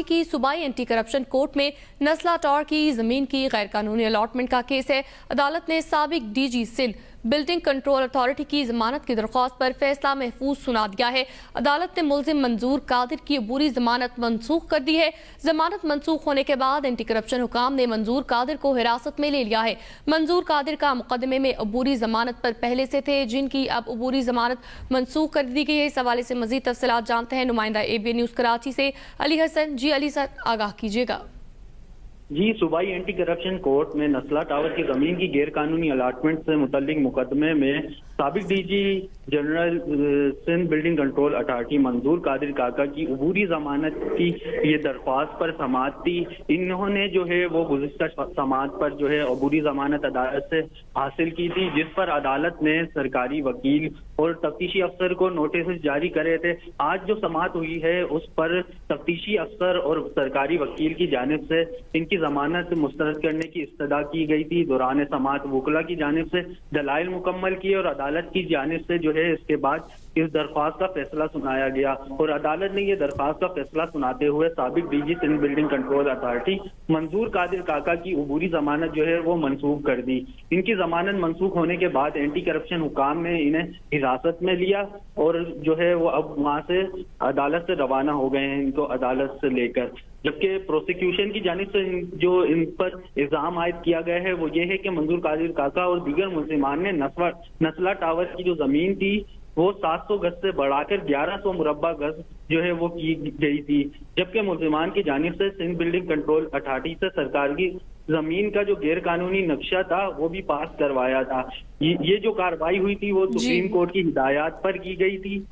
की सूबाई anti corruption court में नस्ला टॉवर की जमीन की गैर कानूनी अलॉटमेंट का केस है। अदालत ने साबिक DG Sindh Building Control Authority की जमानत की दरख्वास्त पर फैसला महफूज सुना दिया है। अदालत ने मुल्जिम मंजूर कादिर की अबूरी जमानत मनसूख कर दी है। जमानत मनसूख होने के बाद एंटी करप्शन हुकाम ने मंजूर कादिर को हिरासत में ले लिया है। मंजूर कादिर का मुकदमे में अबूरी जमानत पर पहले से थे, जिनकी अब अबूरी जमानत मनसूख कर दी गई है। इस हवाले से मजीद तफसीलात जानते हैं नुमाइंदा ABN न्यूज़ कराची से अली हसन। जी अली सर, आगाह कीजिएगा। जी, सूबाई एंटी करप्शन कोर्ट में नस्ला टावर की जमीन की गैर कानूनी अलाटमेंट से मुतल्लिक मुकदमे में साबिक DG general Sindh Building Control Authority Manzoor Qadir काका की अबूरी जमानत की ये दरख्वास्त पर समाअत थी। इन्होंने जो है वो गुज़िश्ता समाअत पर जो है अबूरी जमानत अदालत से हासिल की थी, जिस पर अदालत ने सरकारी वकील और तफ्तीशी अफसर को नोटिस जारी करे थे। आज जो समाअत हुई है उस पर तफ्तीशी अफसर और सरकारी वकील की जानिब से इनकी जमानत मुस्तरद करने की इस्तदा की गई थी। दौरान समाअत वकला की जानिब से दलाइल मुकम्मल किए और अदालत की जानिब से जो है इसके बाद इस दरख्वास्त का फैसला सुनाया गया और अदालत ने ये दरख्वास्त का फैसला सुनाते हुए साबिक DG Sindh Building Control Authority Manzoor Qadir काका की अबूरी जमानत जो है वो मनसूख कर दी। इनकी जमानत मनसूख होने के बाद एंटी करप्शन हुकाम ने इन्हें हिरासत में लिया और जो है वो अब वहां से अदालत से रवाना हो गए हैं इनको अदालत से लेकर। जबकि प्रोसिक्यूशन की जानिब से जो इन पर इल्जाम आयद किया गया है वो ये है कि मंजूर कादिर काका और दीगर मुल्जिमान ने नस्ला टावर की जो जमीन थी वो 700 गज से बढ़ाकर 1100 मुरब्बा गज जो है वो की गई थी। जबकि मुल्जिमान की जानिब से सिंध बिल्डिंग कंट्रोल अथॉरिटी से सरकार की जमीन का जो गैर कानूनी नक्शा था वो भी पास करवाया था। ये जो कार्रवाई हुई थी वो सुप्रीम कोर्ट की हिदायत पर की गई थी